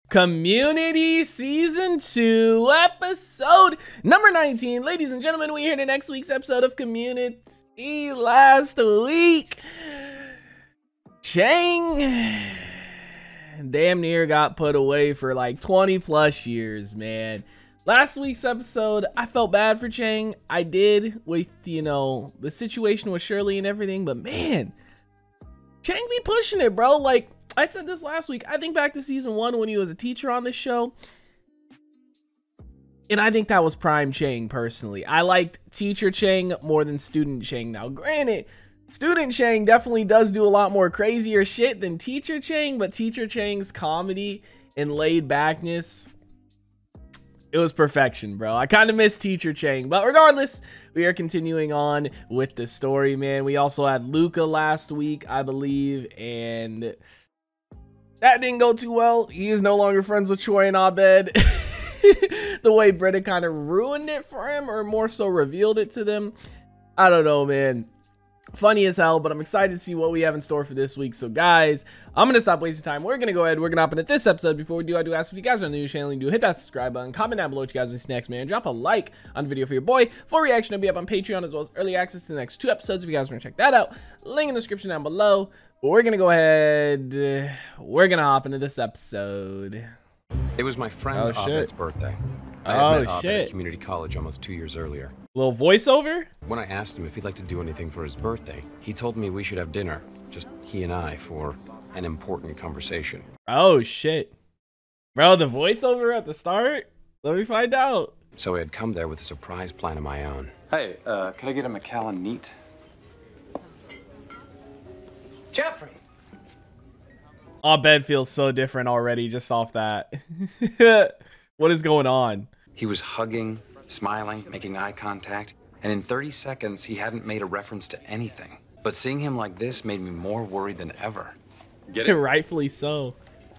Community Season 2, episode number 19. Ladies and gentlemen, we're here to next week's episode of Community. Last week, Chang damn near got put away for like 20 plus years, man. Last week's episode, I felt bad for Chang. I did with, you know, the situation with Shirley and everything, but man, Chang be pushing it, bro. Like, I said this last week. I think back to season 1 when he was a teacher on this show. And I think that was prime Chang personally. I liked teacher Chang more than student Chang. Now, granted, student Chang definitely does do a lot more crazier shit than teacher Chang, but teacher Chang's comedy and laid backness, it was perfection, bro. I kind of miss teacher Chang, but regardless, we are continuing on with the story, man. We also had Luca last week, I believe, and that didn't go too well. He is no longer friends with Troy and Abed. The way Britta kind of ruined it for him, or more so revealed it to them. I don't know, man. Funny as hell, but I'm excited to see what we have in store for this week. So guys, I'm gonna stop wasting time. We're gonna go ahead, we're gonna hop into this episode. Before we do, I do ask if you guys are on the new channel, you do hit that subscribe button, comment down below what you guys want to see next, man. Drop a like on the video for your boy. Full reaction will be up on Patreon, as well as early access to the next 2 episodes if you guys want to check that out. Link in the description down below. But we're gonna go ahead, we're gonna hop into this episode. It was my friend Abed's birthday. I had met Abed at community college almost 2 years earlier. Little voiceover? When I asked him if he'd like to do anything for his birthday, he told me we should have dinner, just he and I, for an important conversation. Oh shit. Bro, the voiceover at the start? Let me find out. So I had come there with a surprise plan of my own. Hey, can I get a Macallan neat? Jeffrey! Abed feels so different already just off that. What is going on? He was hugging, smiling, making eye contact, and in 30 seconds, he hadn't made a reference to anything. But seeing him like this made me more worried than ever. Get it? Rightfully so.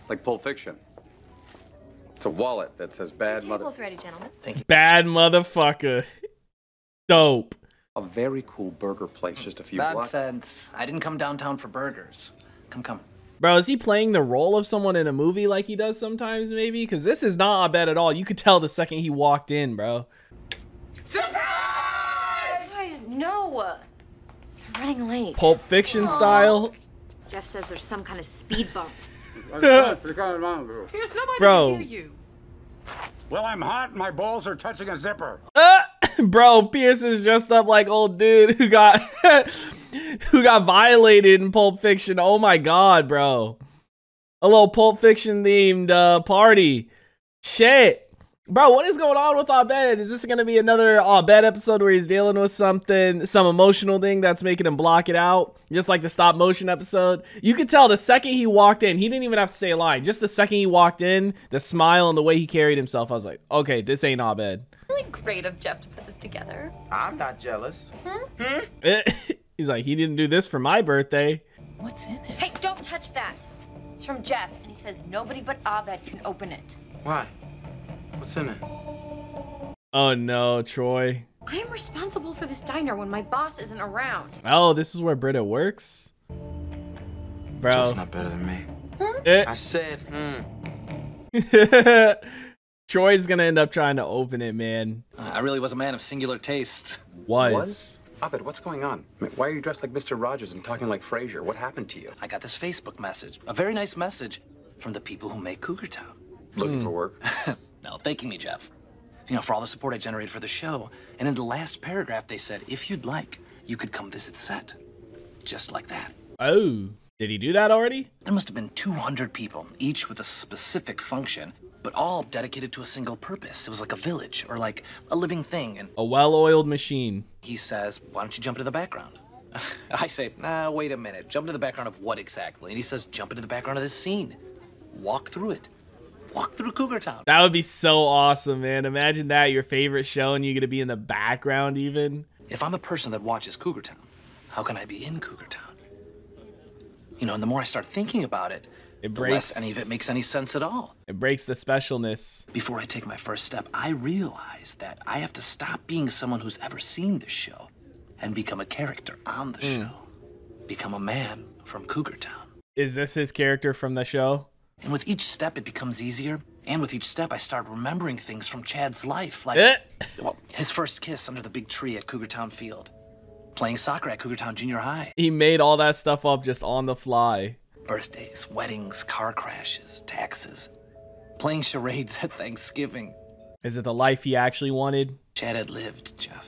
Like Pulp Fiction. It's a wallet that says bad mother... Table's ready, gentlemen. Thank you. Bad motherfucker. Dope. A very cool burger place just a few blocks. Nonsense. I didn't come downtown for burgers. Come. Bro, is he playing the role of someone in a movie like he does sometimes, maybe? Because this is not Abed at all. You could tell the second he walked in, bro. Surprise! Guys, no. I'm running late. Pulp Fiction style. Jeff says there's some kind of speed bump. Here's nobody Bro. to hear you. Well, I'm hot and my balls are touching a zipper. Bro, Pierce is dressed up like old dude who got who got violated in Pulp Fiction. Oh my god, bro. A little Pulp Fiction themed party. Shit. Bro, what is going on with Abed? Is this gonna be another Abed episode where he's dealing with something, some emotional thing that's making him block it out? Just like the stop motion episode. You could tell the second he walked in, he didn't even have to say a line. Just the second he walked in, the smile and the way he carried himself, I was like, okay, this ain't Abed. Really great of Jeff to put this together. I'm not jealous. He's like, he didn't do this for my birthday. What's in it? Hey, don't touch that. It's from Jeff, and he says nobody but Abed can open it. Why? What's in it? Oh no, Troy. I am responsible for this diner when my boss isn't around. Oh, this is where Britta works? Bro. Joe's not better than me. I said, Troy's gonna end up trying to open it, man. I really was a man of singular taste. Was? Abed, what's going on? I mean, why are you dressed like Mr. Rogers and talking like Frasier? What happened to you? I got this Facebook message. A very nice message from the people who make Cougar Town. Looking for work? No, thanking me, Jeff. You know, for all the support I generated for the show. And in the last paragraph, they said, if you'd like, you could come visit set. Just like that. Oh, did he do that already? There must have been 200 people, each with a specific function, but all dedicated to a single purpose. It was like a village, or like a living thing. And A well-oiled machine. he says, why don't you jump into the background? I say, nah, wait a minute. Jump into the background of what exactly? And he says, jump into the background of this scene. Walk through it. Walk through Cougar Town. That would be so awesome, man. Imagine that, your favorite show, and you get to be in the background even. If I'm a person that watches Cougar Town, how can I be in Cougar Town? You know, and the more I start thinking about it, the less any of it makes any sense at all. It breaks the specialness. Before I take my first step, I realize that I have to stop being someone who's ever seen the show and become a character on the show. Become a man from Cougar Town. Is this his character from the show? And with each step, it becomes easier. And with each step, I start remembering things from Chad's life, like well, his first kiss under the big tree at Cougartown Field, playing soccer at Cougartown Junior High. He made all that stuff up just on the fly. Birthdays, weddings, car crashes, taxes, playing charades at Thanksgiving. Is it the life he actually wanted? Chad had lived, Jeff.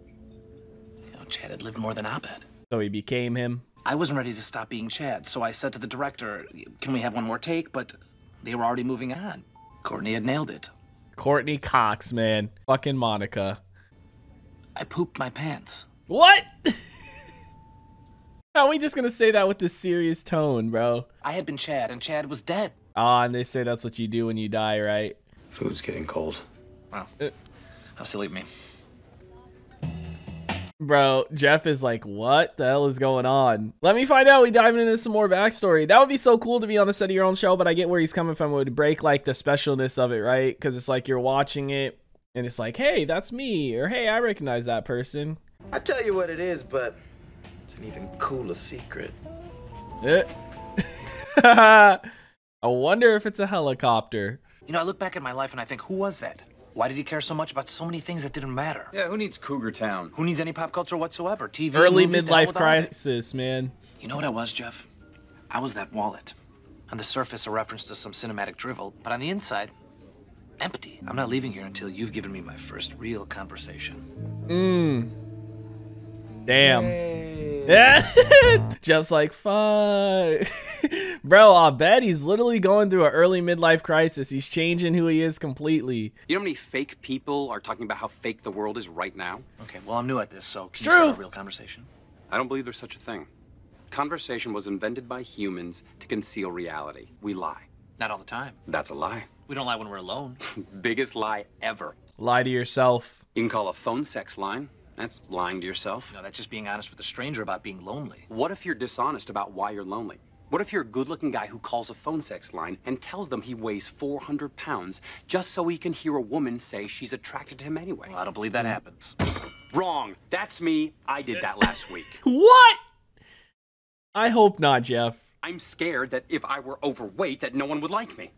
You know, Chad had lived more than Abed. So he became him. I wasn't ready to stop being Chad, so I said to the director, can we have one more take? But they were already moving on. Courtney had nailed it. Courtney Cox, man. Fucking Monica. I pooped my pants. What? How are we just gonna say that with this serious tone, bro? I had been Chad, and Chad was dead. Ah, and they say that's what you do when you die, right? Food's getting cold. Wow. How silly of me. Bro, Jeff is like, what the hell is going on? Let me find out. We dive into some more backstory. That would be so cool to be on the set of your own show, but I get where he's coming from. It would break like the specialness of it, right? Because it's like you're watching it and it's like, hey, that's me. Or hey, I recognize that person. I tell you what it is, but it's an even cooler secret. I wonder if it's a helicopter. You know, I look back at my life and I think, who was that? Why did he care so much about so many things that didn't matter? Yeah, who needs Cougar Town? Who needs any pop culture whatsoever? TV, Early movies, midlife crisis, man. You know what I was, Jeff? I was that wallet. On the surface, a reference to some cinematic drivel, but on the inside, empty. I'm not leaving here until you've given me my first real conversation. Damn. Yeah. Jeff's like, fuck. Bro, I bet he's literally going through an early midlife crisis. He's changing who he is completely. You know how many fake people are talking about how fake the world is right now? Okay, well, I'm new at this, so can True. you start a real conversation? I don't believe there's such a thing. Conversation was invented by humans to conceal reality. We lie. Not all the time. That's a lie. We don't lie when we're alone. Biggest lie ever. Lie to yourself. You can call a phone sex line. That's lying to yourself. No, that's just being honest with a stranger about being lonely. What if you're dishonest about why you're lonely? What if you're a good-looking guy who calls a phone sex line and tells them he weighs 400 pounds just so he can hear a woman say she's attracted to him anyway? Well, I don't believe that happens. Wrong. That's me. I did that last week. What? I hope not, Jeff. I'm scared that if I were overweight that no one would like me.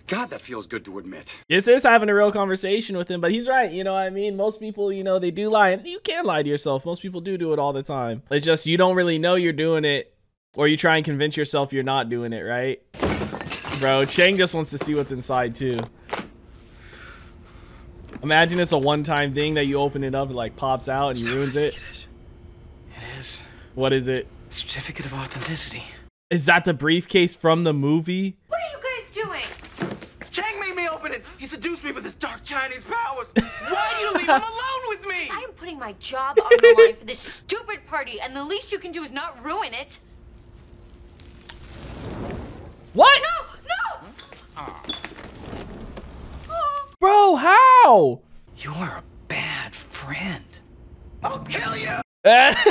God, that feels good to admit. This is having a real conversation with him, but he's right. You know what I mean? Most people, you know, they do lie, and you can lie to yourself. Most people do it all the time. It's just you don't really know you're doing it, or you try and convince yourself you're not doing it, right? Bro, Chang just wants to see what's inside, too. Imagine it's a one-time thing that you open it up, it like pops out, and he ruins it. It is. What is it? Certificate of authenticity. Is that the briefcase from the movie? What are you guys doing? Chang made me open it. He seduced me with his dark Chinese powers. Why do you leave him alone with me? I am putting my job on the line for this stupid party, and the least you can do is not ruin it. What? No! Bro, how? You are a bad friend. I'll kill you. The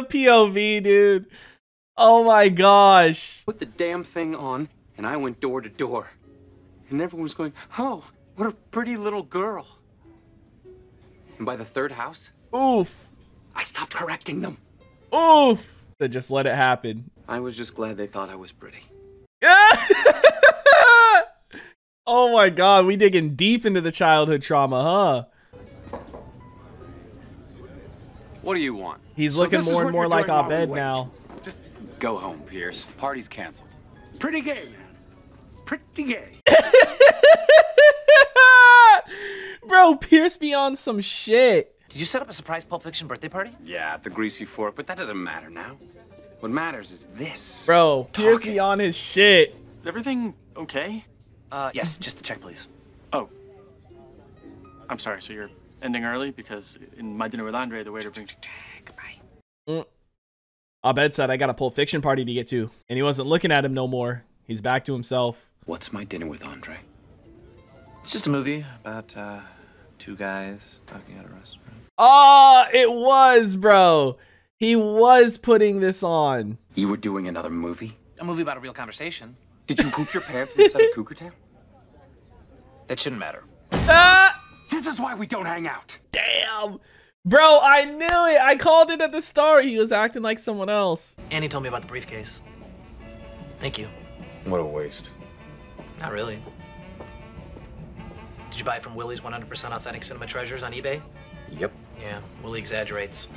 POV, dude. Oh my gosh. Put the damn thing on, and I went door to door. And everyone was going, oh, what a pretty little girl. And by the third house, Oof. I stopped correcting them. Oof. They just let it happen. I was just glad they thought I was pretty. Oh my god, we digging deep into the childhood trauma, huh? What do you want? He's So looking this is more and what more you're like doing while we Abed wait. now. Just go home, Pierce. Party's canceled. Pretty gay, man. Pretty gay. Bro, Pierce be on some shit. Did you set up a surprise Pulp Fiction birthday party? Yeah, at the Greasy Fork, but that doesn't matter now. What matters is this. Bro, Pierce Talking. be on his shit. Is everything okay? Yes, just to check, please. Oh. I'm sorry, so you're ending early? Because in My Dinner with Andre, the waiter brings... Goodbye. Abed said, I got a Pulp Fiction party to get to. And he wasn't looking at him no more. He's back to himself. What's My Dinner with Andre? It's just a movie about two guys talking at a restaurant. Oh, it was, bro. He was putting this on. You were doing another movie? A movie about a real conversation. Did you poop your pants instead of Cougar Town? That shouldn't matter. Ah, This is why we don't hang out. damn. Bro, I knew it. I called it at the start. He was acting like someone else. Annie told me about the briefcase. Thank you. What a waste. Not really. Did you buy it from Willie's 100% authentic cinema treasures on eBay? Yep. Yeah, Willie exaggerates.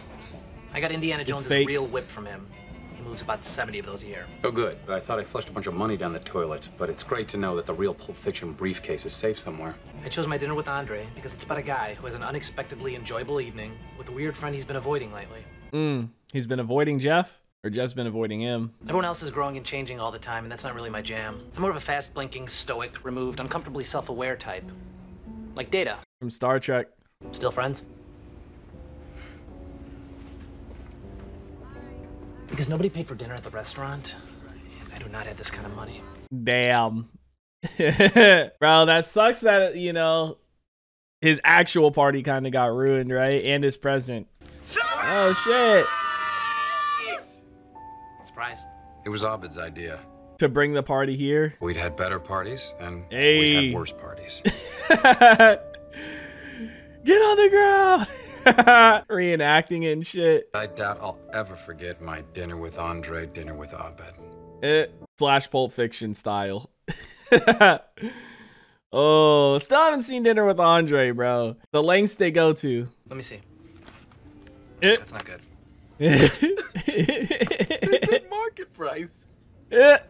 I got Indiana Jones' fake. real whip from him. He moves about 70 of those a year. Oh, good. I thought I flushed a bunch of money down the toilet, but it's great to know that the real Pulp Fiction briefcase is safe somewhere. I chose my dinner with Andre because it's about a guy who has an unexpectedly enjoyable evening with a weird friend he's been avoiding lately. He's been avoiding Jeff, or Jeff's been avoiding him. Everyone else is growing and changing all the time, and that's not really my jam. I'm more of a fast-blinking, stoic, removed, uncomfortably self-aware type. Like Data. From Star Trek. Still friends? Because nobody paid for dinner at the restaurant, and I do not have this kind of money. Damn. Bro, that sucks that, you know, his actual party kind of got ruined, right? And his present. Oh, shit. Surprise. It was Abed's idea. To bring the party here. We'd had better parties, and Hey. we'd had worse parties. Get on the ground. Reenacting it and shit. I doubt I'll ever forget my dinner with Andre, dinner with Abed. Slash Pulp Fiction style. Oh, still haven't seen Dinner with Andre, bro. The lengths they go to. Let me see. It. That's not good. Market price. It.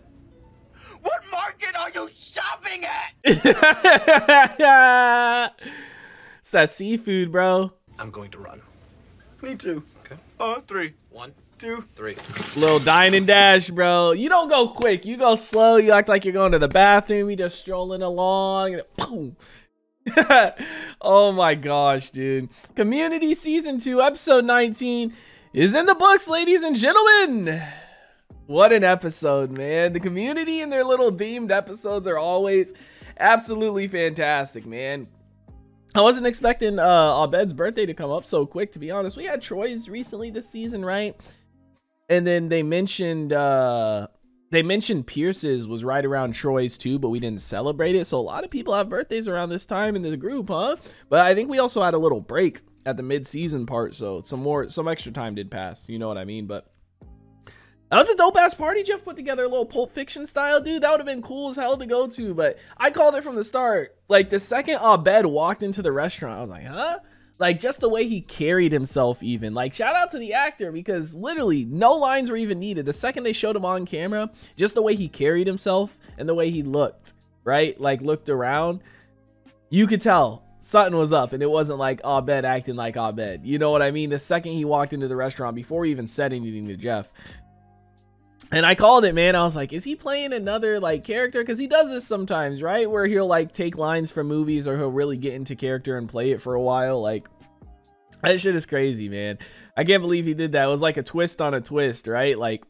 What market are you shopping at? It's that seafood, bro. I'm going to run. Me too. Okay. 3, 1, 2, 3. Little dine and dash, bro. You don't go quick. You go slow. You act like you're going to the bathroom. You just strolling along. And boom. Oh my gosh, dude. Community Season 2, Episode 19 is in the books, ladies and gentlemen. What an episode, man. The Community and their little themed episodes are always absolutely fantastic, man. I wasn't expecting Abed's birthday to come up so quick, to be honest. We had Troy's recently this season, right? And then they mentioned Pierce's was right around Troy's too, but we didn't celebrate it. So a lot of people have birthdays around this time in the group, huh? But I think we also had a little break at the mid-season part, so some extra time did pass. You know what I mean? But that was a dope ass party Jeff put together, a little Pulp Fiction style, dude. That would have been cool as hell to go to, but I called it from the start. Like the second Abed walked into the restaurant, I was like, huh? Like just the way he carried himself even. Like shout out to the actor because literally no lines were even needed. The second they showed him on camera, just the way he carried himself and the way he looked, right? Like looked around, you could tell something was up and it wasn't like Abed acting like Abed. You know what I mean? The second he walked into the restaurant before he even said anything to Jeff. And I called it, man. I was like, is he playing another like character? Because he does this sometimes, right? Where he'll like take lines from movies or he'll really get into character and play it for a while. Like that shit is crazy, man. I can't believe he did that. It was like a twist on a twist, right? Like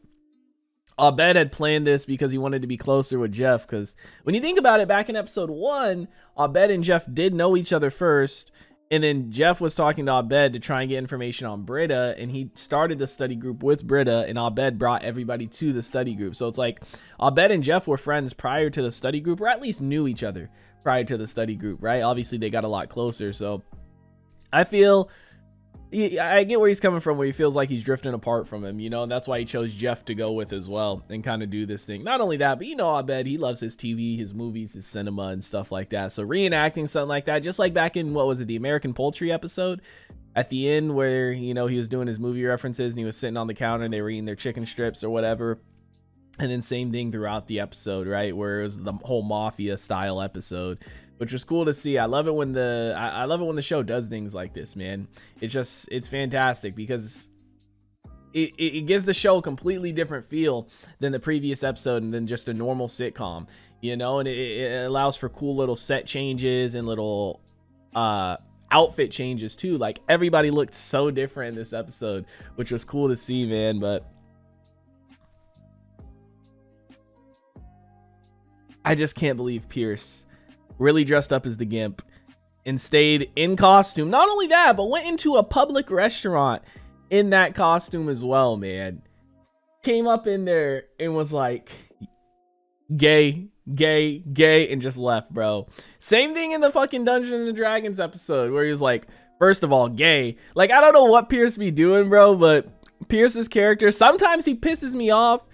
Abed had planned this because he wanted to be closer with Jeff. Because when you think about it, back in episode 1, Abed and Jeff did know each other first. And then Jeff was talking to Abed to try and get information on Britta, and he started the study group with Britta, and Abed brought everybody to the study group. So it's like Abed and Jeff were friends prior to the study group, or at least knew each other prior to the study group, right? Obviously, they got a lot closer. So I feel I get where he's coming from, where he feels like he's drifting apart from him, you know, and that's why he chose Jeff to go with as well and kind of do this thing. Not only that, but you know, Abed, he loves his TV, his movies, his cinema and stuff like that. So reenacting something like that, just like back in, what was it, the American Poultry episode at the end where, you know, he was doing his movie references and he was sitting on the counter and they were eating their chicken strips or whatever. And then same thing throughout the episode, right? Where it was the whole mafia style episode, which was cool to see. I love it when the show does things like this, man. It's fantastic because it gives the show a completely different feel than the previous episode and than just a normal sitcom, you know, and it allows for cool little set changes and little outfit changes too. Like everybody looked so different in this episode, which was cool to see, man. But I just can't believe Pierce really dressed up as the Gimp and stayed in costume. Not only that, but went into a public restaurant in that costume as well, man. Came up in there and was like, gay, gay, gay, and just left, bro. Same thing in the fucking Dungeons and Dragons episode where he was like, First of all, gay. Like, I don't know what Pierce be doing, bro, but Pierce's character, sometimes he pisses me off,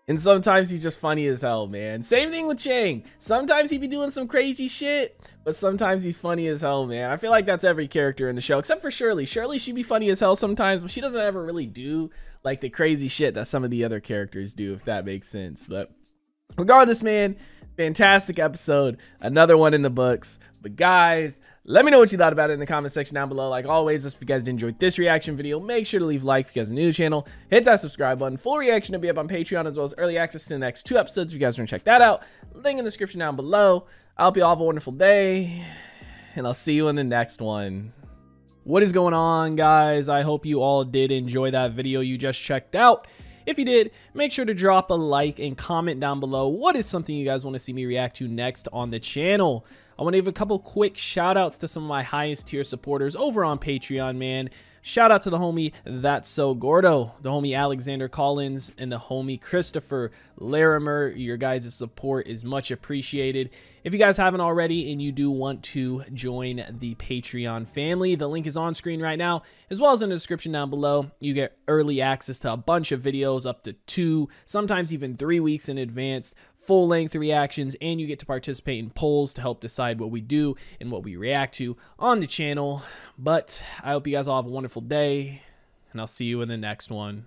and sometimes he's just funny as hell, man. Same thing with Chang. Sometimes he be doing some crazy shit, but sometimes he's funny as hell, man. I feel like that's every character in the show, except for Shirley. Shirley, she be funny as hell sometimes, but she doesn't ever really do, like, the crazy shit that some of the other characters do, if that makes sense. But regardless, man, fantastic episode. Another one in the books. But guys, let me know what you thought about it in the comment section down below. Like always, if you guys did enjoy this reaction video, make sure to leave a like if you guys are new to the channel. Hit that subscribe button. Full reaction to be up on Patreon, as well as early access to the next 2 episodes if you guys want to check that out. Link in the description down below. I hope you all have a wonderful day, and I'll see you in the next one. What is going on, guys? I hope you all did enjoy that video you just checked out. If you did, make sure to drop a like and comment down below what is something you guys want to see me react to next on the channel. I want to give a couple quick shout outs to some of my highest tier supporters over on Patreon, man. Shout out to the homie That's So Gordo, the homie Alexander Collins, and the homie Christopher Larimer. Your guys' support is much appreciated. If you guys haven't already and you do want to join the Patreon family, the link is on screen right now, as well as in the description down below. You get early access to a bunch of videos, up to 2, sometimes even 3 weeks in advance, full-length reactions, and you get to participate in polls to help decide what we do and what we react to on the channel. But I hope you guys all have a wonderful day, and I'll see you in the next one.